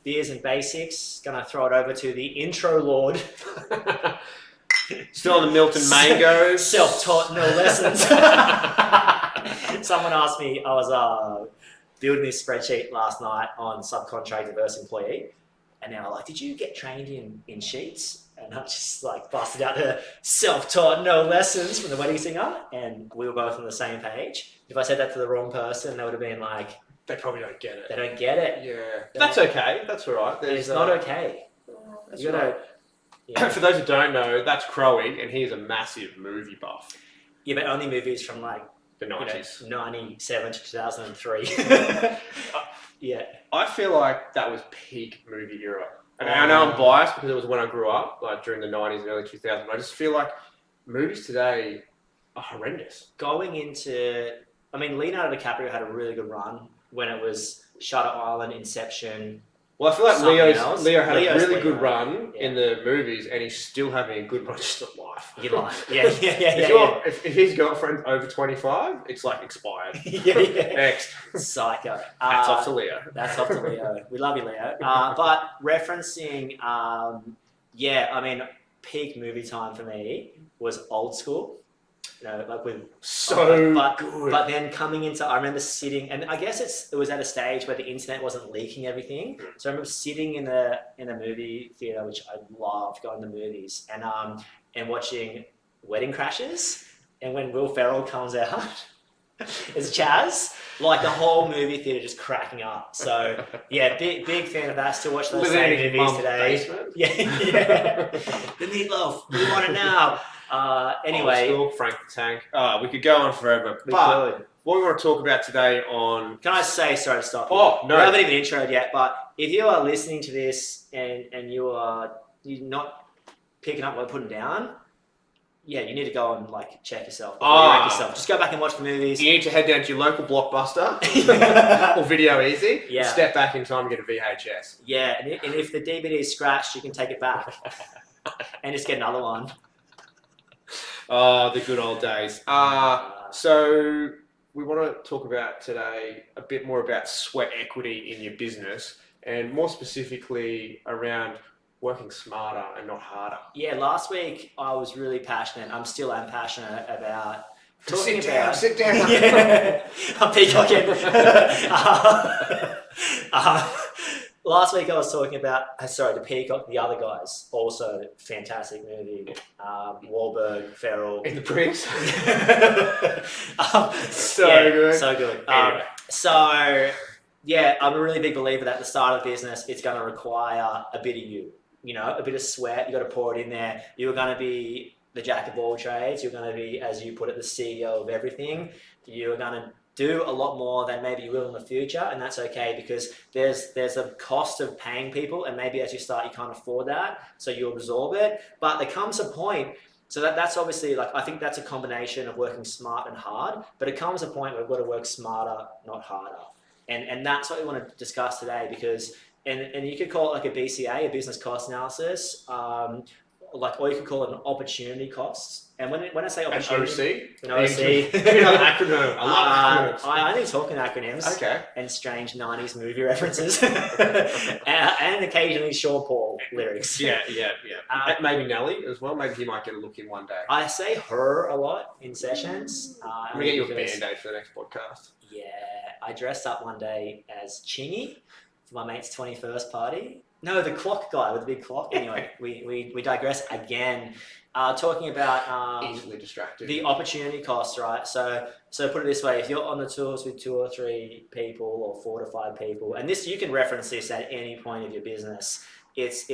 beers and basics. Gonna throw it over to the intro lord. Still on the Milton Mangoes. Self-taught, no lessons. Someone asked me, I was building this spreadsheet last night on subcontractor versus employee, and they were like, did you get trained in sheets? And I just like busted out the self-taught, no lessons from the wedding singer, and we were both on the same page. If I said that to the wrong person, they would have been like, they probably don't get it. They don't get it. Yeah. That's okay. That's all right. It's not okay. That's You gotta, right. yeah. For those who don't know, that's Crowie, and he's a massive movie buff. Yeah, but only movies from like The 90s. 97 to 2003. Yeah. I feel like that was peak movie era. And I know I'm biased because it was when I grew up, like during the 90s and early 2000s. I just feel like movies today are horrendous. Going into, I mean, Leonardo DiCaprio had a really good run when it was Shutter Island, Inception. Well, I feel like Leo had a really good run yeah. in the movies, and he's still having a good run just in life. Your life. Yeah. If his girlfriend's over 25, it's like expired. yeah. Next. Psycho. That's off to Leo. That's off to Leo. We love you, Leo. But referencing, I mean, peak movie time for me was Old School. You know, like with good. But then coming into, I remember sitting, and I guess it was at a stage where the internet wasn't leaking everything. So I remember sitting in a movie theater, which I loved going to movies, and watching Wedding Crashers. And when Will Ferrell comes out as Chaz, like the whole movie theater just cracking up. So yeah, big fan of that. Still watch those same movies today. Basement. Yeah. The meatloaf. We want it now. Anyway, Old School, Frank the Tank. We could go on forever. But what we want to talk about today on... Can I say, sorry to stop you. Oh, no. We haven't even introed yet, but if you are listening to this and you're not picking up what we're putting down, yeah, you need to go and like check yourself. Rank yourself. Just go back and watch the movies. You need to head down to your local blockbuster or videoezy and step back in time and get a VHS. Yeah, and if the DVD is scratched, you can take it back and just get another one. Oh, the good old days. So we want to talk about today a bit more about sweat equity in your business, and more specifically around working smarter and not harder. Yeah, last week I was really passionate. I'm still am passionate about talking Sit down. Yeah, I'm peacocking. Last week I was talking about, The Peacock, The Other Guys, also fantastic movie. Wahlberg, Ferrell. In the Prince. Good. So good. Anyway. I'm a really big believer that at the start of the business, it's going to require a bit of you. You know, a bit of sweat. You got to pour it in there. You're going to be the jack of all trades. You're going to be, as you put it, the CEO of everything. You're going to do a lot more than maybe you will in the future, and that's okay because there's a cost of paying people, and maybe as you start you can't afford that, so you absorb it. But there comes a point, so that's obviously like, I think that's a combination of working smart and hard, but it comes a point where we've got to work smarter, not harder, and that's what we want to discuss today, because and you could call it like a BCA, a business cost analysis, or you could call it an opportunity cost. And when I say opportunity, an OC, another acronym. I love acronyms. I only talk in acronyms. Okay. And strange 90s movie references, and occasionally Sean Paul lyrics. Yeah. Maybe Nelly as well. Maybe he might get a look in one day. I say her a lot in sessions. I'm gonna get you a Band-Aid for the next podcast. Yeah, I dressed up one day as Chingy for my mate's 21st party. No, the clock guy with the big clock. Anyway, we digress again. Talking about easily distracted. The opportunity costs, right? So put it this way: if you're on the tours with 2 or 3 people, or 4 to 5 people, and this you can reference this at any point of your business. It's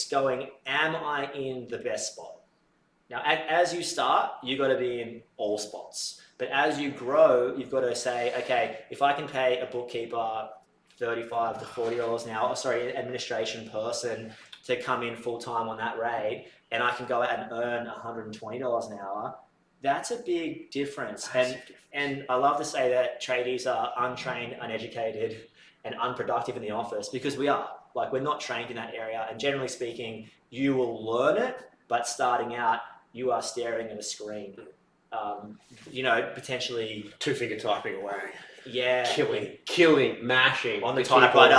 going, am I in the best spot? Now, as you start, you got to be in all spots. But as you grow, you've got to say, okay, if I can pay a bookkeeper $35 to $40 an hour, administration person to come in full time on that rate, and I can go out and earn $120 an hour, that's a big difference. And I love to say that tradies are untrained, uneducated, and unproductive in the office, because we are. Like, we're not trained in that area, and generally speaking, you will learn it, but starting out, you are staring at a screen. Potentially 2-finger typing away. Yeah. killing, mashing On the people. typewriter.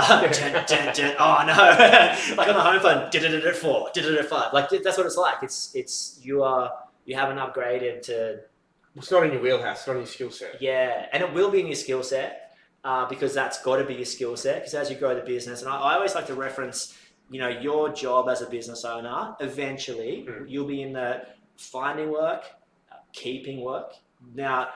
Oh no. Like on the home phone, did it at 4, did it at 5. Like that's what it's like. It's you haven't upgraded to. It's not in your wheelhouse. It's not in your skill set. Yeah, and it will be in your skill set because that's got to be your skill set. Because as you grow the business, and I always like to reference, your job as a business owner. Eventually, you'll be in the finding work, keeping work. Now,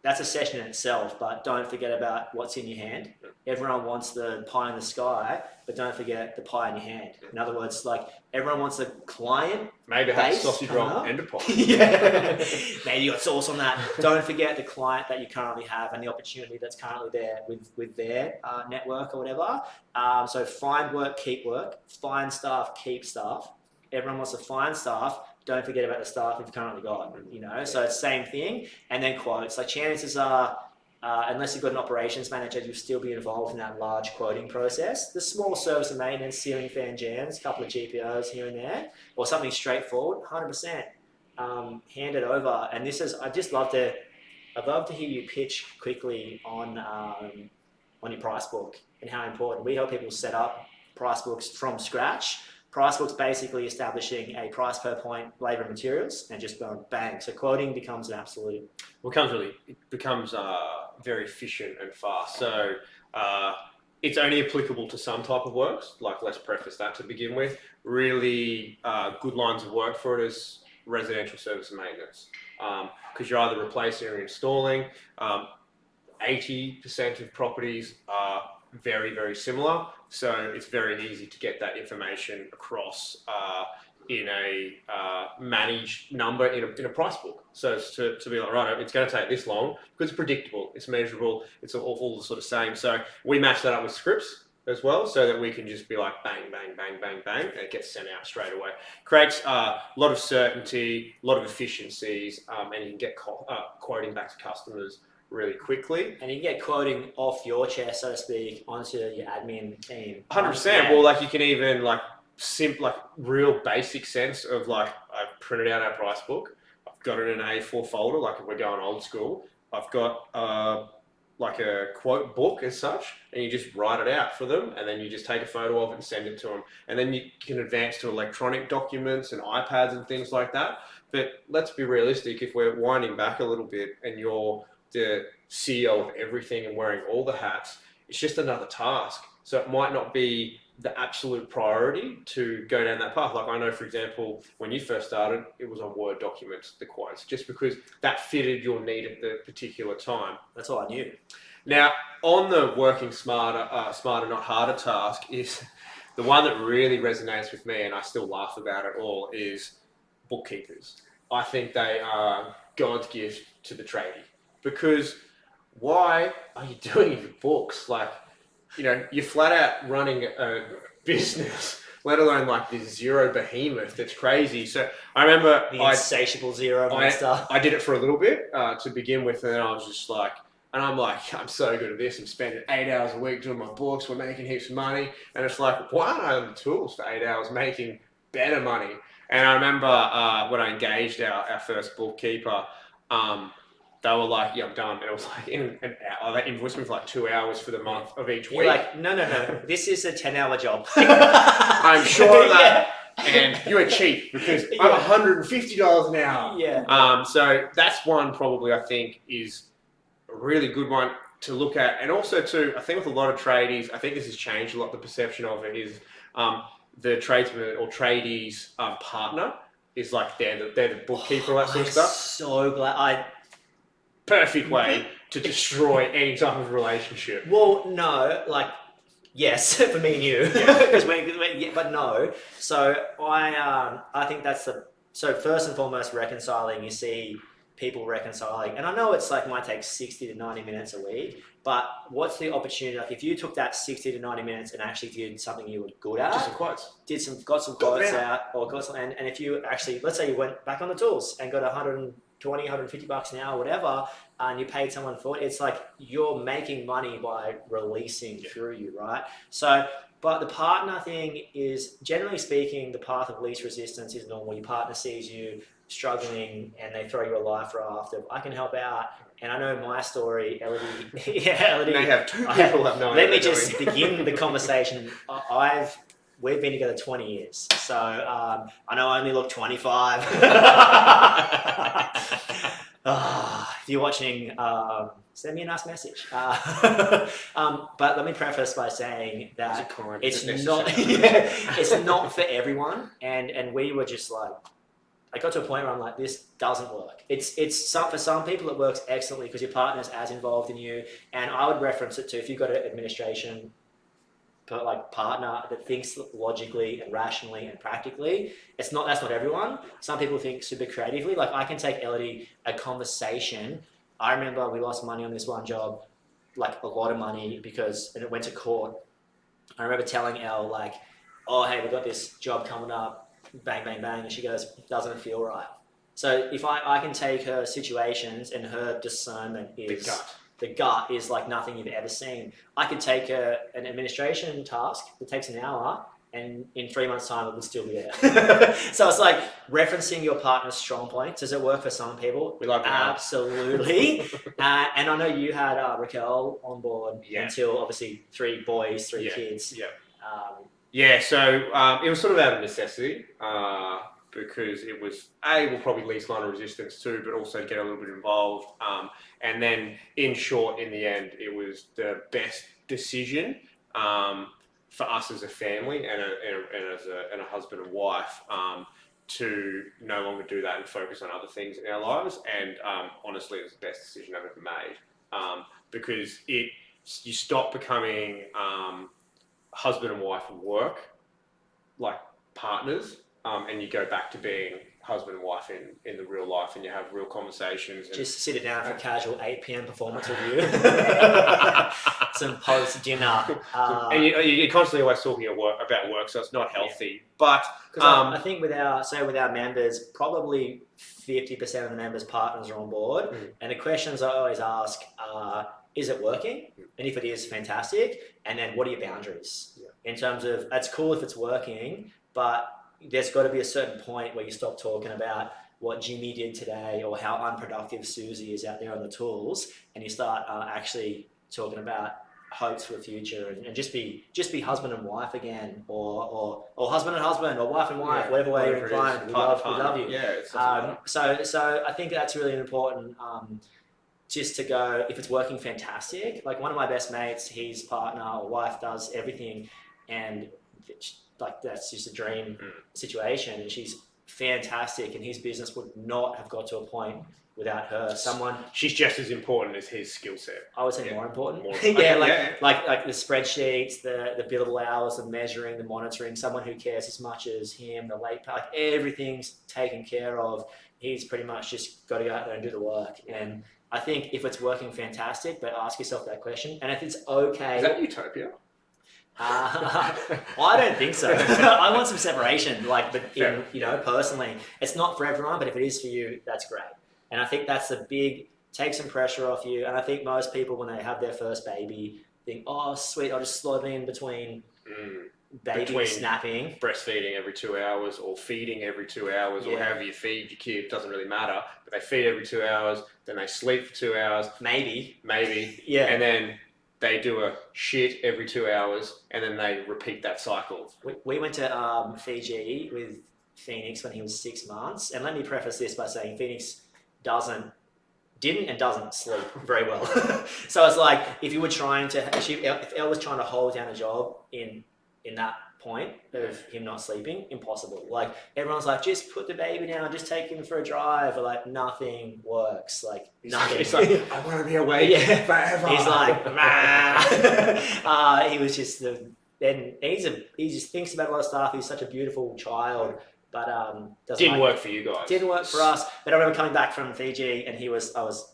that's a session in itself, but don't forget about what's in your hand. Everyone wants the pie in the sky, but don't forget the pie in your hand. In other words, like everyone wants a client. Maybe have sausage roll and a pie. Yeah. Maybe you got sauce on that. Don't forget the client that you currently have and the opportunity that's currently there with their network or whatever. So find work, keep work. Find staff, keep staff. Everyone wants to find staff. Don't forget about the staff you've currently got, So it's same thing. And then quotes. Like chances are, unless you've got an operations manager, you'll still be involved in that large quoting process. The small service and maintenance, ceiling fan jams, a couple of GPOs here and there, or something straightforward, 100%. Hand it over. And I'd love to hear you pitch quickly on your price book and how important. We help people set up price books from scratch. Price book's basically establishing a price per point, labour and materials, and just going bang. So quoting becomes an absolute. It becomes very efficient and fast. So it's only applicable to some type of works. Like let's preface that to begin with. Really good lines of work for it is residential service and maintenance, because you're either replacing or installing. 80% of properties are very, very similar. So it's very easy to get that information across in a managed number in a price book. So it's to be like, right, it's going to take this long because it's predictable, it's measurable, it's all the sort of same. So we match that up with scripts as well so that we can just be like bang, bang, bang, bang, bang, and it gets sent out straight away. Creates a lot of certainty, a lot of efficiencies, and you can get quoting back to customers really quickly. And you can get quoting off your chest, so to speak, onto your admin team. 100%. Well, like you can even real basic sense of like, I've printed out our price book. I've got it in an A4 folder, like if we're going old school. I've got like a quote book as such, and you just write it out for them, and then you just take a photo of it and send it to them. And then you can advance to electronic documents and iPads and things like that. But let's be realistic, if we're winding back a little bit and you're the CEO of everything and wearing all the hats, it's just another task. So it might not be the absolute priority to go down that path. Like I know, for example, when you first started, it was on Word documents, the quotes, just because that fitted your need at the particular time. That's all I knew. Now, on the working smarter, not harder task is the one that really resonates with me, and I still laugh about it all, is bookkeepers. I think they are God's gift to the tradie. Because why are you doing your books? Like, you're flat out running a business, let alone like this zero behemoth that's crazy. So I remember the insatiable zero monster. I did it for a little bit to begin with, and then I was just like, I'm so good at this. I'm spending 8 hours a week doing my books. We're making heaps of money, and it's like, why aren't I on the tools for 8 hours making better money? And I remember when I engaged our first bookkeeper. They were like, yeah, I'm done. And it was like in an hour. They invoiced me for like 2 hours for the month of each week. You're like, no. This is a 10-hour job. I'm sure of that. Yeah. And you are cheap because I'm $150 an hour. Yeah. So that's one probably I think is a really good one to look at. And also too, I think with a lot of tradies, I think this has changed a lot. The perception of it is the tradesman or tradies partner is like they're the bookkeeper, all that sort of stuff. So glad perfect way to destroy any type of relationship. Well, no, like, yes, for me and you, but no. So I think that's so first and foremost, reconciling. You see people reconciling, and I know it's like might take 60 to 90 minutes a week, but what's the opportunity? Like if you took that 60 to 90 minutes and actually did something you were good at, just some quotes, got some quotes out, or got some, and if you actually, let's say you went back on the tools and got $120, $150 an hour, whatever, and you paid someone for it, it's like you're making money by releasing through you, right? So, but the partner thing is, generally speaking, the path of least resistance is normal. Your partner sees you struggling and they throw you a life raft of, I can help out, And I know my story, Elodie. Yeah, Elodie. Now you have two people have no idea. Let me just begin the conversation. We've been together 20 years, so I know I only look 25. If you're watching, send me a nice message. But let me preface by saying that it's not for everyone, and we were just like, I got to a point where I'm like, this doesn't work. For some people it works excellently because your partner's as involved in you, and I would reference it to if you've got an administration partner that thinks logically and rationally and practically. That's not everyone. Some people think super creatively. Like I can take Elodie a conversation. I remember we lost money on this one job, like a lot of money and it went to court. I remember telling Elle like, oh hey, we've got this job coming up, bang, bang, bang, and she goes, doesn't feel right. So if I can take her situations and her discernment is the gut is like nothing you've ever seen. I could take an administration task that takes an hour, and in 3 months' time, it would still be there. So it's like referencing your partner's strong points. Does it work for some people? We like that. Absolutely. And I know you had Raquel on board until obviously 3 boys, 3 kids. Yeah. So it was sort of out of necessity. Because it was we'll probably least line of resistance too, but also get a little bit involved. And then, in short, in the end, it was the best decision for us as a family and a husband and wife to no longer do that and focus on other things in our lives. And honestly, it was the best decision I've ever made because you stop becoming husband and wife at work, like partners. And you go back to being husband and wife in the real life, and you have real conversations. And just sit it down for a casual 8 p.m. performance review, some post dinner, and you're constantly always talking about work, so it's not healthy. But I think with our members, probably 50% of the members' partners are on board, and the questions I always ask are, is it working? And if it is, fantastic. And then what are your boundaries? In terms of, it's cool if it's working, but there's got to be a certain point where you stop talking about what Jimmy did today or how unproductive Susie is out there on the tools, and you start actually talking about hopes for the future and just be husband and wife again, or husband and husband, or wife and wife, whatever way you're inclined. We love you. Yeah. So I think that's really important. Just to go, if it's working, fantastic. Like one of my best mates, his partner or wife does everything, and like that's just a dream situation, and she's fantastic, and his business would not have got to a point without her. She's just as important as his skill set. I would say more important. Like the spreadsheets, the billable hours, the measuring, the monitoring, someone who cares as much as him, the late, like everything's taken care of. He's pretty much just got to go out there and do the work. And I think if it's working, fantastic, but ask yourself that question. And if it's okay. Is that utopia? I don't think so. I want some separation, personally. It's not for everyone, but if it is for you, that's great. And I think that's take some pressure off you. And I think most people, when they have their first baby, think, oh, sweet, I'll just slot in between snapping. Breastfeeding every 2 hours or feeding every 2 hours or however you feed your kid, doesn't really matter. But they feed every 2 hours, then they sleep for 2 hours. Maybe. Yeah. And then they do a shit every 2 hours, and then they repeat that cycle. We went to Fiji with Phoenix when he was 6 months, and let me preface this by saying Phoenix didn't and doesn't sleep very well. So it's like if Elle was trying to hold down a job in that point of him not sleeping, impossible. Like everyone's like, just put the baby down, just take him for a drive, or like nothing works. Like nothing. It's like, I want to be awake forever. He's like, he was just he just thinks about a lot of stuff. He's such a beautiful child, but didn't work for you guys. Didn't work for us. But I remember coming back from Fiji, and I was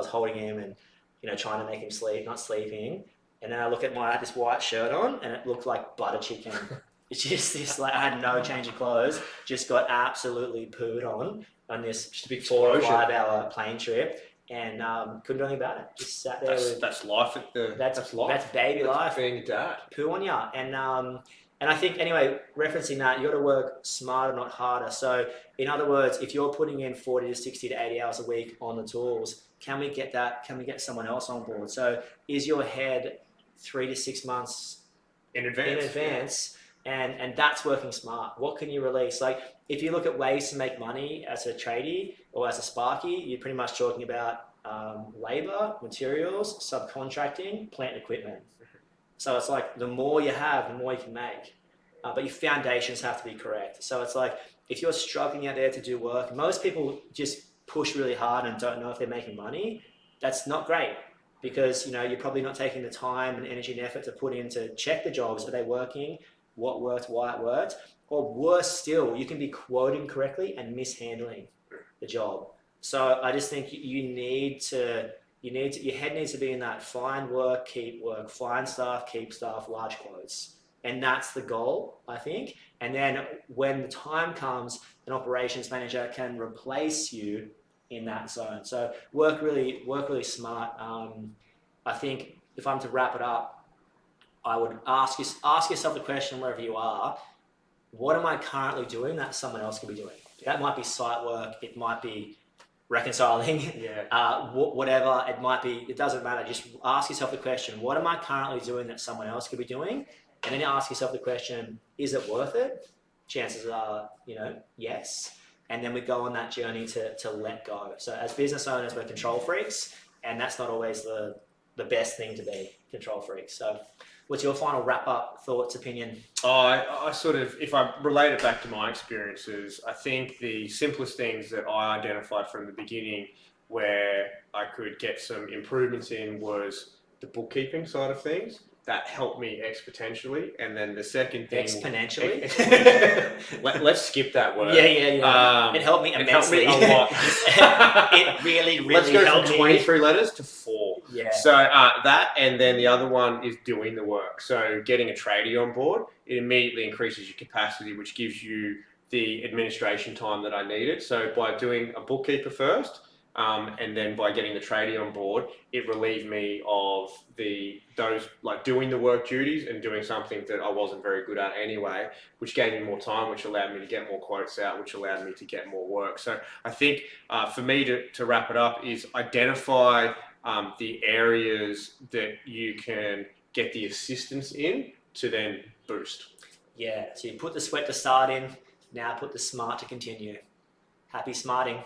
holding him and trying to make him sleep, not sleeping. And then I look at this white shirt on, and it looked like butter chicken. It's just this, like, I had no change of clothes, just got absolutely pooed on this just a big 4 or 5 hour plane trip, and couldn't do anything about it. Just sat there. That's life. That's life. That's baby life. Being a dad. Poo on ya. And I think, anyway, referencing that, you got to work smarter, not harder. So, in other words, if you're putting in 40 to 60 to 80 hours a week on the tools, Can we get that? Can we get someone else on board? So is your head 3 to 6 months in advance, and that's working smart? What can you release? Like if you look at ways to make money as a tradie or as a sparky, you're pretty much talking about labor, materials, subcontracting, plant equipment. So it's like the more you have, the more you can make. But your foundations have to be correct. So it's like if you're struggling out there to do work, most people just push really hard and don't know if they're making money. That's not great because you're probably not taking the time and energy and effort to put in to check the jobs. Are they working? What worked? Why it worked? Or worse still, you can be quoting correctly and mishandling the job. So I just think your head needs to be in that find work, keep work, find staff, keep staff, large quotes. And that's the goal, I think. And then when the time comes, an operations manager can replace you in that zone. So work really smart. I think if I'm to wrap it up, I would ask yourself the question wherever you are, what am I currently doing that someone else could be doing? That might be site work, it might be reconciling, whatever, it doesn't matter. Just ask yourself the question, what am I currently doing that someone else could be doing? And then you ask yourself the question, is it worth it? Chances are, yes. And then we go on that journey to let go. So as business owners, we're control freaks, and that's not always the best thing to be, control freaks. So what's your final wrap-up thoughts, opinion? I sort of, if I relate it back to my experiences, I think the simplest things that I identified from the beginning where I could get some improvements in was the bookkeeping side of things. That helped me exponentially. And then the second thing... Exponentially? Let's skip that word. Yeah. It helped me immensely. It helped me a lot. It really helped me. Let's go from 23 letters to 4. Yeah. So that, and then the other one is doing the work. So getting a tradie on board, it immediately increases your capacity, which gives you the administration time that I needed. So by doing a bookkeeper first, and then by getting the tradie on board, it relieved me of those like doing the work duties and doing something that I wasn't very good at anyway, which gave me more time, which allowed me to get more quotes out, which allowed me to get more work. So I think for me to wrap it up is identify the areas that you can get the assistance in to then boost. Yeah, so you put the sweat to start in, now put the smart to continue. Happy smarting.